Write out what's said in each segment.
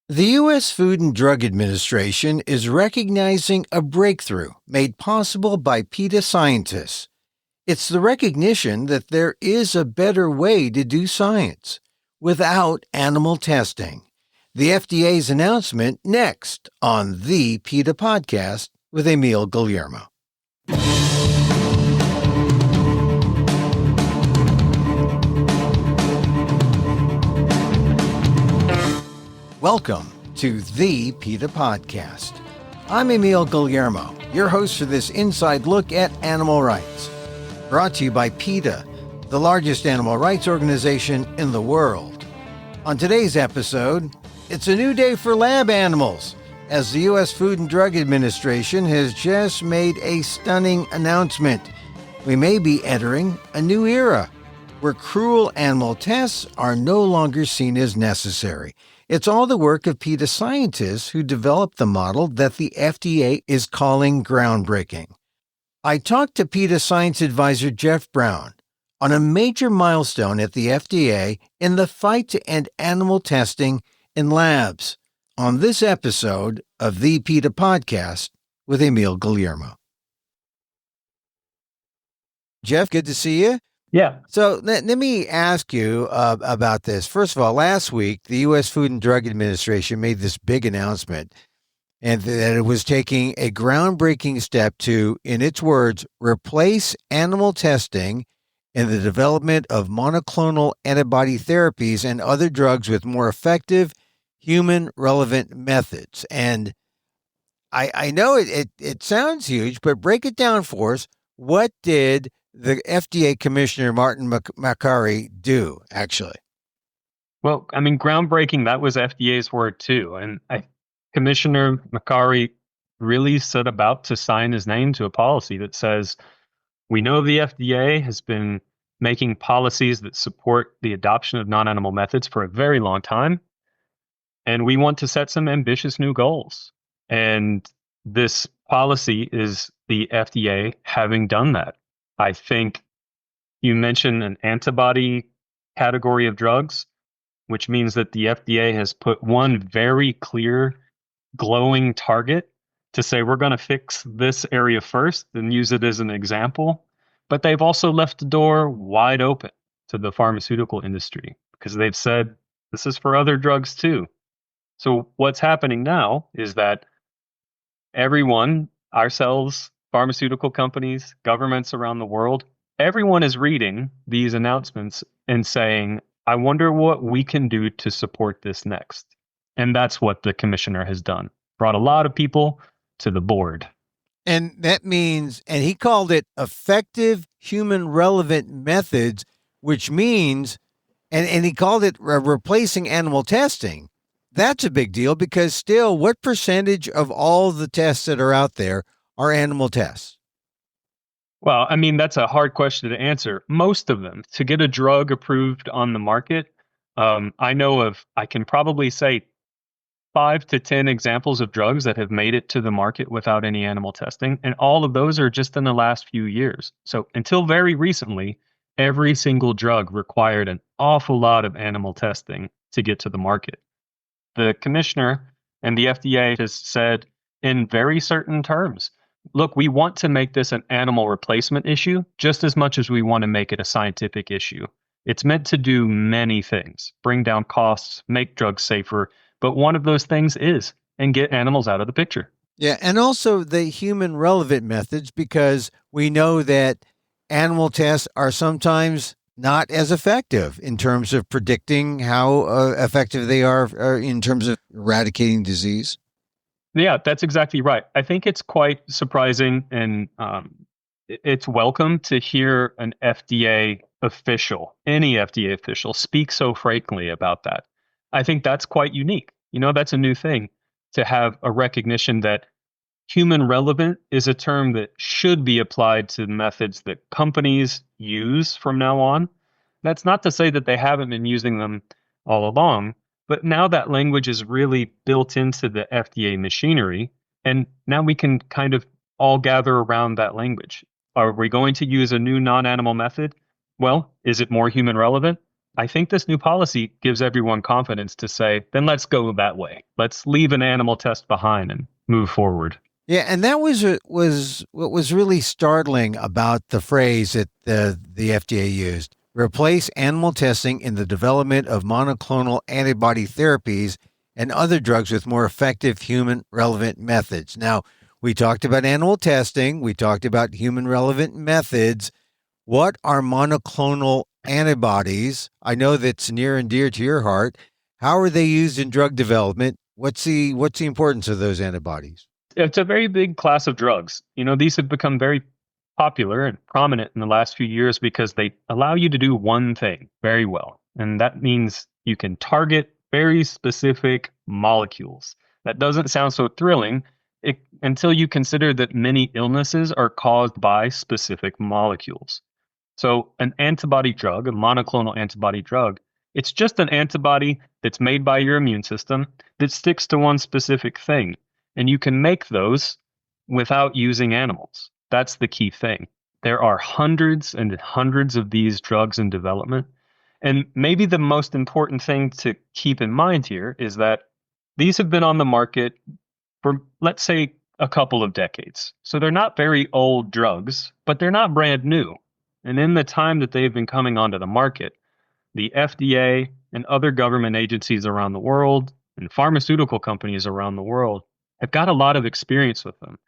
The U.S. Food and Drug Administration is recognizing a breakthrough made possible by PETA scientists. It's the recognition that there is a better way to do science without animal testing. The FDA's announcement next on the PETA Podcast with Emil Guillermo. Welcome to the PETA Podcast. I'm Emil Guillermo, your host for this inside look at animal rights. Brought to you by PETA, the largest animal rights organization in the world. On today's episode, it's a new day for lab animals, as the U.S. Food and Drug Administration has just made a stunning announcement. We may be entering a new era, where cruel animal tests are no longer seen as necessary. It's all the work of PETA scientists who developed the model that the FDA is calling groundbreaking. I talked to PETA Science Advisor Jeff Brown on a major milestone at the FDA in the fight to end animal testing in labs on this episode of the PETA Podcast with Emil Guillermo. Jeff, good to see you. Yeah. So let me ask you about this. First of all, last week, the U.S. Food and Drug Administration made this big announcement and that it was taking a groundbreaking step to, in its words, replace animal testing in the development of monoclonal antibody therapies and other drugs with more effective, human-relevant methods. And I know it sounds huge, but break it down for us. What did the FDA Commissioner Martin Makary do, actually? Well, I mean, groundbreaking, that was FDA's word too. And Commissioner Makary really set about to sign his name to a policy that says, we know the FDA has been making policies that support the adoption of non-animal methods for a very long time. And we want to set some ambitious new goals. And this policy is the FDA having done that. I think you mentioned an antibody category of drugs, which means that the FDA has put one very clear, glowing target to say we're going to fix this area first and use it as an example. But they've also left the door wide open to the pharmaceutical industry because they've said this is for other drugs too. So what's happening now is that everyone, ourselves, pharmaceutical companies, governments around the world, everyone is reading these announcements and saying, I wonder what we can do to support this next. And that's what the commissioner has done. Brought a lot of people to the board. And that means, and he called it effective human relevant methods, which means, and he called it replacing animal testing. That's a big deal because still, what percentage of all the tests that are out there are animal tests? Well, I mean, that's a hard question to answer. Most of them. To get a drug approved on the market, I can probably say 5 to 10 examples of drugs that have made it to the market without any animal testing. And all of those are just in the last few years. So until very recently, every single drug required an awful lot of animal testing to get to the market. The commissioner and the FDA has said in very certain terms, look, we want to make this an animal replacement issue just as much as we want to make it a scientific issue. It's meant to do many things, bring down costs, make drugs safer, but one of those things is, and get animals out of the picture. Yeah, and also the human relevant methods, because we know that animal tests are sometimes not as effective in terms of predicting how effective they are in terms of eradicating disease. Yeah, that's exactly right. I think it's quite surprising and it's welcome to hear an FDA official, any FDA official, speak so frankly about that. I think that's quite unique. You know, that's a new thing to have a recognition that human relevant is a term that should be applied to methods that companies use from now on. That's not to say that they haven't been using them all along, but now that language is really built into the FDA machinery, and now we can kind of all gather around that language. Are we going to use a new non-animal method? Well, is it more human relevant? I think this new policy gives everyone confidence to say, then let's go that way. Let's leave an animal test behind and move forward. Yeah, and that was what was really startling about the phrase that the FDA used. Replace animal testing in the development of monoclonal antibody therapies and other drugs with more effective human relevant methods. Now, we talked about animal testing, we talked about human relevant methods. What are monoclonal antibodies? I know that's near and dear to your heart. How are they used in drug development? What's the importance of those antibodies? It's a very big class of drugs. These have become very popular and prominent in the last few years because they allow you to do one thing very well. And that means you can target very specific molecules. That doesn't sound so thrilling until you consider that many illnesses are caused by specific molecules. So an antibody drug, a monoclonal antibody drug, it's just an antibody that's made by your immune system that sticks to one specific thing. And you can make those without using animals. That's the key thing. There are hundreds and hundreds of these drugs in development. And maybe the most important thing to keep in mind here is that these have been on the market for, let's say, a couple of decades. So they're not very old drugs, but they're not brand new. And in the time that they've been coming onto the market, the FDA and other government agencies around the world and pharmaceutical companies around the world have got a lot of experience with them.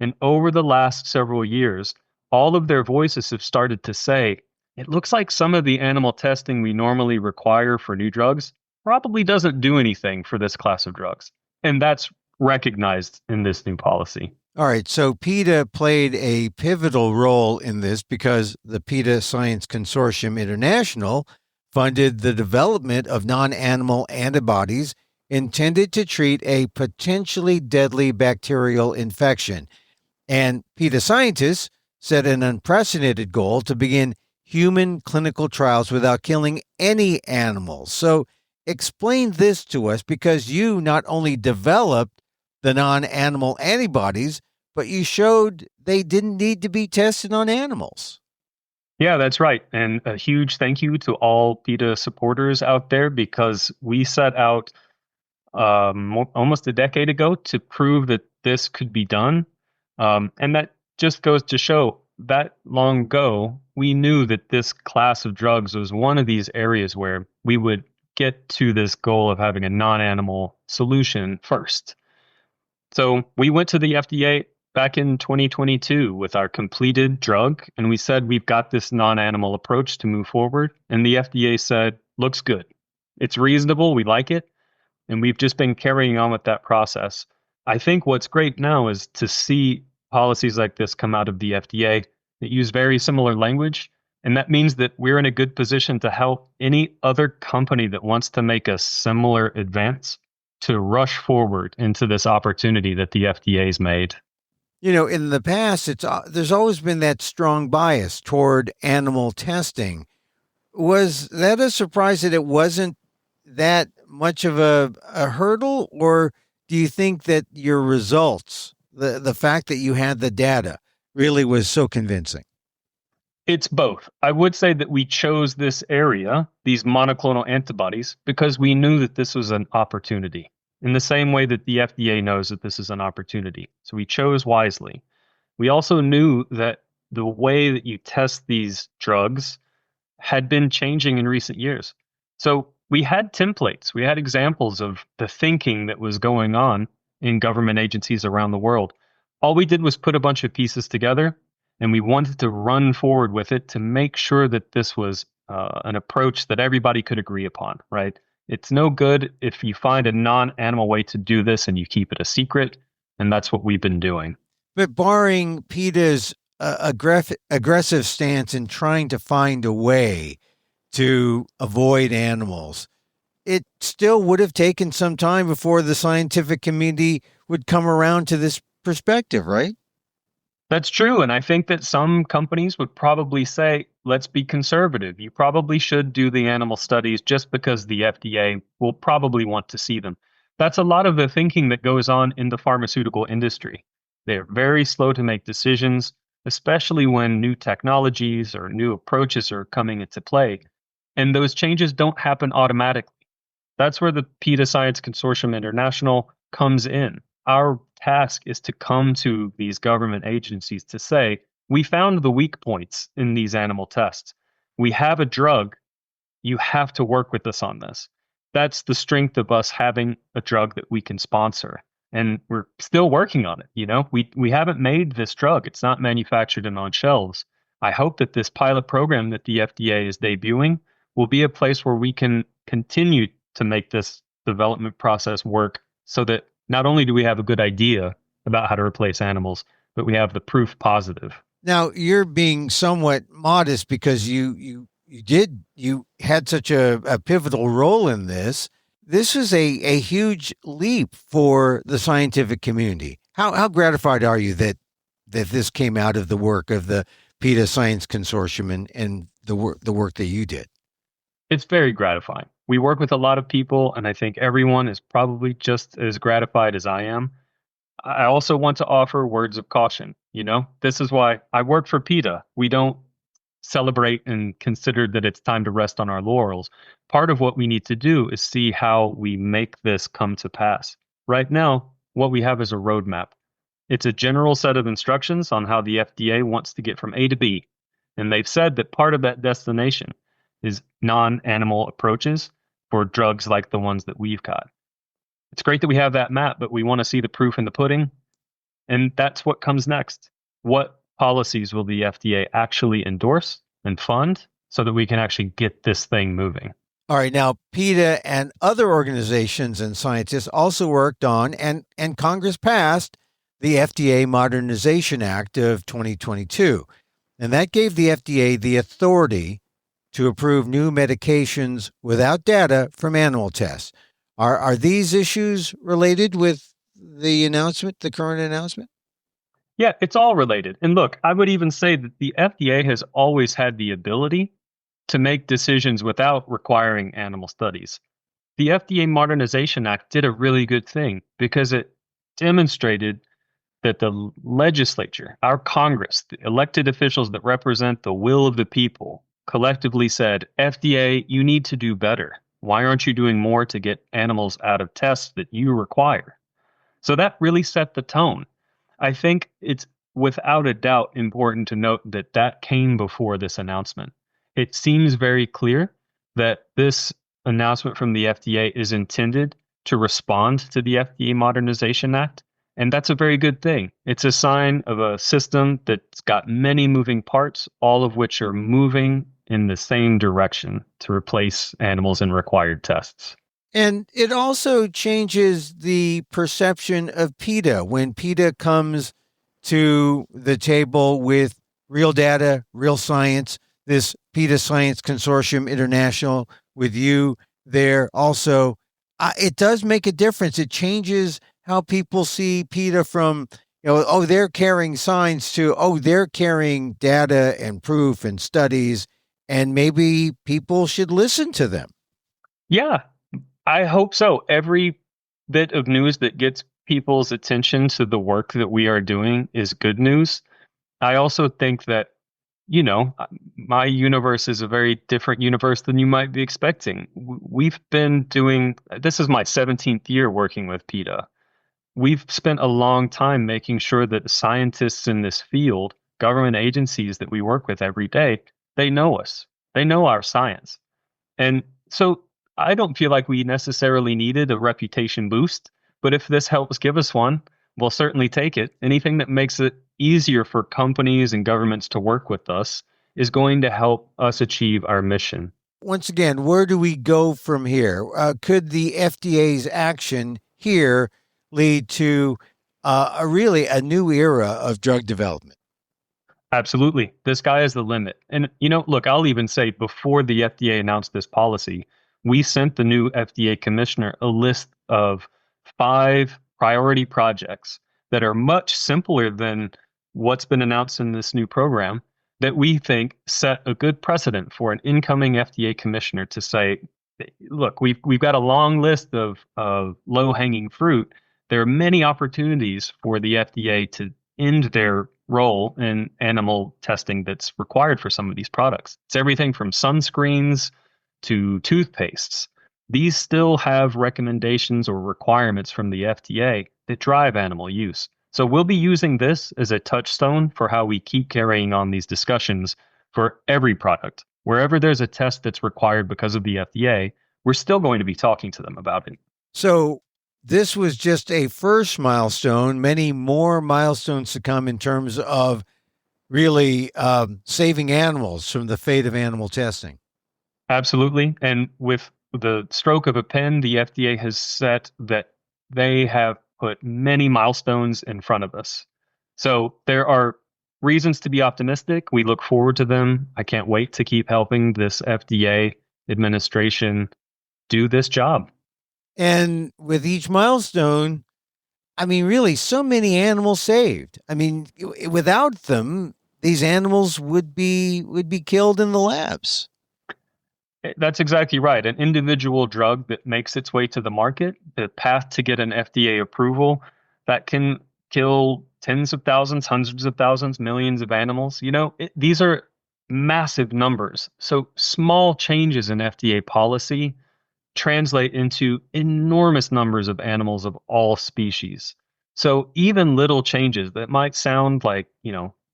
And over the last several years, all of their voices have started to say, it looks like some of the animal testing we normally require for new drugs probably doesn't do anything for this class of drugs. And that's recognized in this new policy. All right, so PETA played a pivotal role in this because the PETA Science Consortium International funded the development of non-animal antibodies intended to treat a potentially deadly bacterial infection. And PETA scientists set an unprecedented goal to begin human clinical trials without killing any animals. So explain this to us, because you not only developed the non-animal antibodies, but you showed they didn't need to be tested on animals. Yeah, that's right. And a huge thank you to all PETA supporters out there, because we set out almost a decade ago to prove that this could be done. And that just goes to show that long ago, we knew that this class of drugs was one of these areas where we would get to this goal of having a non-animal solution first. So we went to the FDA back in 2022 with our completed drug, and we said, we've got this non-animal approach to move forward. And the FDA said, looks good. It's reasonable. We like it. And we've just been carrying on with that process. I think what's great now is to see policies like this come out of the FDA that use very similar language. And that means that we're in a good position to help any other company that wants to make a similar advance to rush forward into this opportunity that the FDA's made. In the past, there's always been that strong bias toward animal testing. Was that a surprise that it wasn't that much of a hurdle, or do you think that your results, the fact that you had the data, really was so convincing? It's both. I would say that we chose this area, these monoclonal antibodies, because we knew that this was an opportunity, in the same way that the FDA knows that this is an opportunity. So we chose wisely. We also knew that the way that you test these drugs had been changing in recent years. So we had templates, we had examples of the thinking that was going on in government agencies around the world. All we did was put a bunch of pieces together, and we wanted to run forward with it to make sure that this was an approach that everybody could agree upon, right? It's no good if you find a non-animal way to do this and you keep it a secret, and that's what we've been doing. But barring PETA's aggressive stance in trying to find a way to avoid animals, it still would have taken some time before the scientific community would come around to this perspective, right? That's true. And I think that some companies would probably say, let's be conservative. You probably should do the animal studies just because the FDA will probably want to see them. That's a lot of the thinking that goes on in the pharmaceutical industry. They're very slow to make decisions, especially when new technologies or new approaches are coming into play. And those changes don't happen automatically. That's where the PETA Science Consortium International comes in. Our task is to come to these government agencies to say, we found the weak points in these animal tests. We have a drug. You have to work with us on this. That's the strength of us having a drug that we can sponsor. And we're still working on it. We haven't made this drug. It's not manufactured and on shelves. I hope that this pilot program that the FDA is debuting will be a place where we can continue to make this development process work so that not only do we have a good idea about how to replace animals, but we have the proof positive. Now, you're being somewhat modest because you had such a pivotal role in this. This is a huge leap for the scientific community. How gratified are you that this came out of the work of the PETA Science Consortium and the work that you did? It's very gratifying. We work with a lot of people, and I think everyone is probably just as gratified as I am. I also want to offer words of caution. This is why I work for PETA. We don't celebrate and consider that it's time to rest on our laurels. Part of what we need to do is see how we make this come to pass. Right now, what we have is a roadmap. It's a general set of instructions on how the FDA wants to get from A to B. And they've said that part of that destination is non-animal approaches for drugs like the ones that we've got. It's great that we have that map, but we want to see the proof in the pudding. And that's what comes next. What policies will the FDA actually endorse and fund so that we can actually get this thing moving? All right. Now, PETA and other organizations and scientists also worked on and Congress passed the FDA Modernization Act of 2022. And that gave the FDA the authority to approve new medications without data from animal tests. Are these issues related with the announcement, the current announcement? Yeah, it's all related. And look, I would even say that the FDA has always had the ability to make decisions without requiring animal studies. The FDA Modernization Act did a really good thing because it demonstrated that the legislature, our Congress, the elected officials that represent the will of the people, collectively said, FDA, you need to do better. Why aren't you doing more to get animals out of tests that you require? So that really set the tone. I think it's without a doubt important to note that that came before this announcement. It seems very clear that this announcement from the FDA is intended to respond to the FDA Modernization Act. And that's a very good thing. It's a sign of a system that's got many moving parts, all of which are moving in the same direction to replace animals in required tests. And it also changes the perception of PETA when PETA comes to the table with real data, real science, this PETA Science Consortium International with you there also. It does make a difference. It changes how people see PETA from, they're carrying science to, they're carrying data and proof and studies, and maybe people should listen to them. Yeah, I hope so. Every bit of news that gets people's attention to the work that we are doing is good news. I also think that, my universe is a very different universe than you might be expecting. We've been doing, this is my 17th year working with PETA. We've spent a long time making sure that scientists in this field, government agencies that we work with every day, they know us. They know our science. And so I don't feel like we necessarily needed a reputation boost, but if this helps give us one, we'll certainly take it. Anything that makes it easier for companies and governments to work with us is going to help us achieve our mission. Once again, where do we go from here? Could the FDA's action here lead to really a new era of drug development? Absolutely. The sky is the limit. And, look, I'll even say before the FDA announced this policy, we sent the new FDA commissioner a list of 5 priority projects that are much simpler than what's been announced in this new program that we think set a good precedent for an incoming FDA commissioner to say, look, we've got a long list of low-hanging fruit. There are many opportunities for the FDA to end their role in animal testing that's required for some of these products. It's everything from sunscreens to toothpastes, these still have recommendations or requirements from the FDA that drive animal use. So we'll be using this as a touchstone for how we keep carrying on these discussions for every product. Wherever there's a test that's required because of the FDA, we're still going to be talking to them about it. So this was just a first milestone, many more milestones to come in terms of really saving animals from the fate of animal testing. Absolutely. And with the stroke of a pen, the FDA has set that they have put many milestones in front of us. So there are reasons to be optimistic. We look forward to them. I can't wait to keep helping this FDA administration do this job. And with each milestone, I mean, really, so many animals saved. I mean, without them, these animals would be killed in the labs. That's exactly right. An individual drug that makes its way to the market, the path to get an FDA approval, that can kill tens of thousands, hundreds of thousands, millions of animals. These are massive numbers. So small changes in FDA policy translate into enormous numbers of animals of all species. So even little changes that might sound like,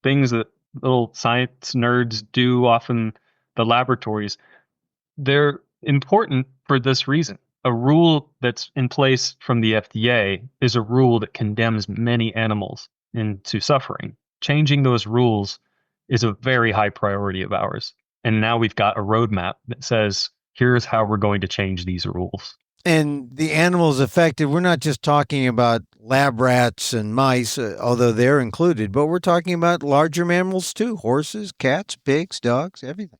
things that little science nerds do off in the laboratories, they're important for this reason. A rule that's in place from the FDA is a rule that condemns many animals into suffering. Changing those rules is a very high priority of ours. And now we've got a roadmap that says, here's how we're going to change these rules. And the animals affected, we're not just talking about lab rats and mice, although they're included, but we're talking about larger mammals too, horses, cats, pigs, dogs, everything.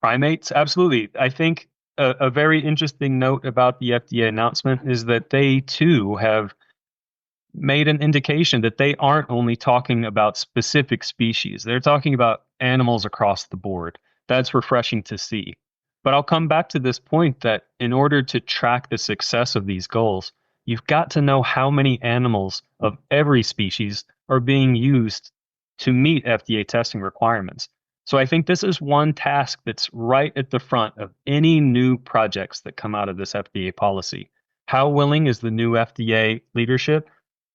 Primates, absolutely. I think a very interesting note about the FDA announcement is that they too have made an indication that they aren't only talking about specific species. They're talking about animals across the board. That's refreshing to see. But I'll come back to this point that in order to track the success of these goals, you've got to know how many animals of every species are being used to meet FDA testing requirements. So I think this is one task that's right at the front of any new projects that come out of this FDA policy. How willing is the new FDA leadership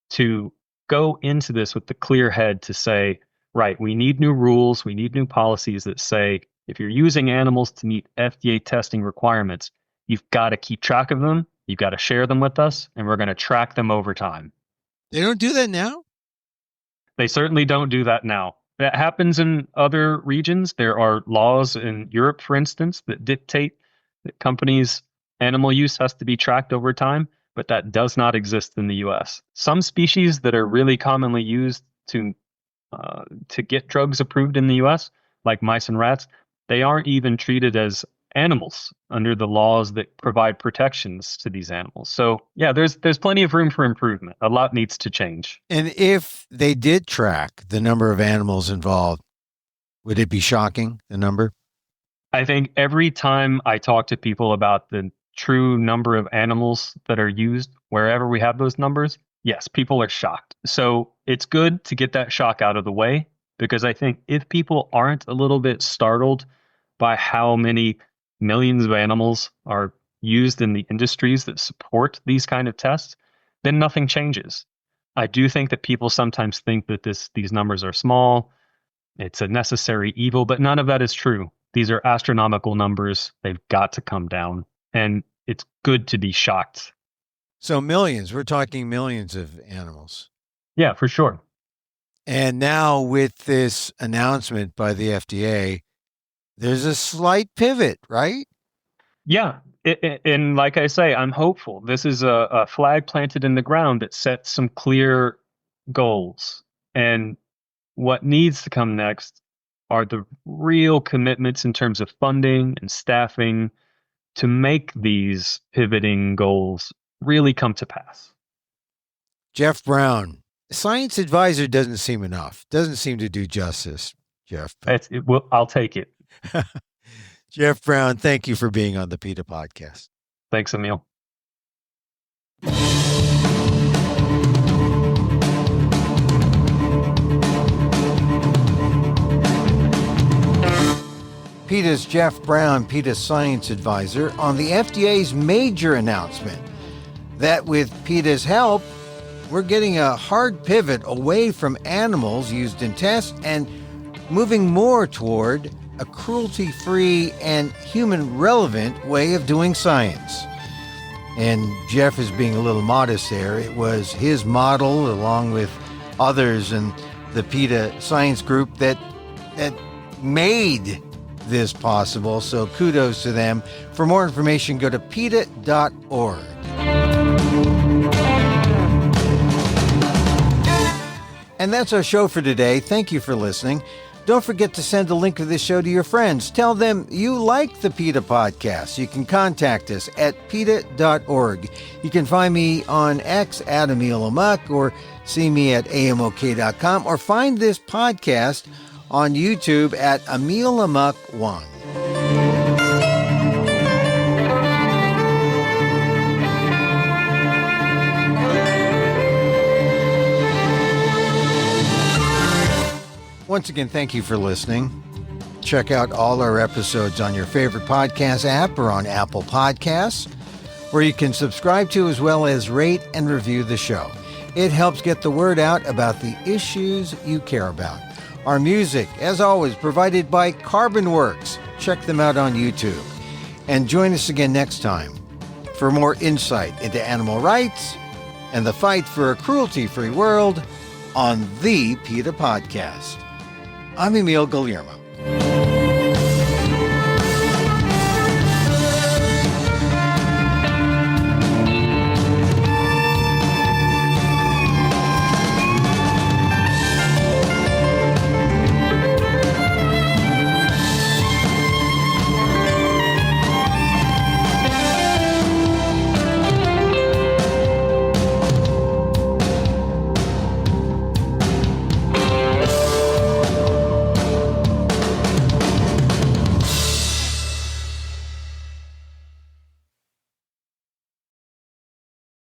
to go into this with the clear head to say, right, we need new rules, we need new policies that say, if you're using animals to meet FDA testing requirements, you've got to keep track of them, you've got to share them with us, and we're going to track them over time. They don't do that now? They certainly don't do that now. That happens in other regions. There are laws in Europe, for instance, that dictate that companies' animal use has to be tracked over time, but that does not exist in the US. Some species that are really commonly used to get drugs approved in the US, like mice and rats, they aren't even treated as animals under the laws that provide protections to these animals. So yeah, there's plenty of room for improvement. A lot needs to change. And if they did track the number of animals involved, would it be shocking, the number? I think every time I talk to people about the true number of animals that are used, wherever we have those numbers, yes, people are shocked. So it's good to get that shock out of the way, because I think if people aren't a little bit startled by how many millions of animals are used in the industries that support these kind of tests, then nothing changes. I do think that people sometimes think that these numbers are small, it's a necessary evil, but none of that is true. These are astronomical numbers. They've got to come down, and it's good to be shocked. So millions, we're talking millions of animals. Yeah, for sure. And now with this announcement by the FDA, there's a slight pivot, right? Yeah. And like I say, I'm hopeful. This is a flag planted in the ground that sets some clear goals. And what needs to come next are the real commitments in terms of funding and staffing to make these pivoting goals really come to pass. Jeff Brown, science advisor doesn't seem enough. Doesn't seem to do justice, Jeff. I'll take it. Jeff Brown, thank you for being on the PETA Podcast. Thanks, Emil. PETA's Jeff Brown, PETA Science Advisor, on the FDA's major announcement that with PETA's help, we're getting a hard pivot away from animals used in tests and moving more toward a cruelty-free and human-relevant way of doing science. And Jeff is being a little modest there. It was his model, along with others in the PETA Science Group, that made this possible. So kudos to them. For more information, go to PETA.org. And that's our show for today. Thank you for listening. Don't forget to send a link of this show to your friends. Tell them you like the PETA Podcast. You can contact us at PETA.org. You can find me on X at Emil Amok, or see me at amok.com, or find this podcast on YouTube at Emil Amok 1. Once again, thank you for listening. Check out all our episodes on your favorite podcast app or on Apple Podcasts, where you can subscribe to as well as rate and review the show. It helps get the word out about the issues you care about. Our music, as always, provided by CarbonWorks. Check them out on YouTube. And join us again next time for more insight into animal rights and the fight for a cruelty-free world on the PETA Podcast. I'm Emil Guillermo.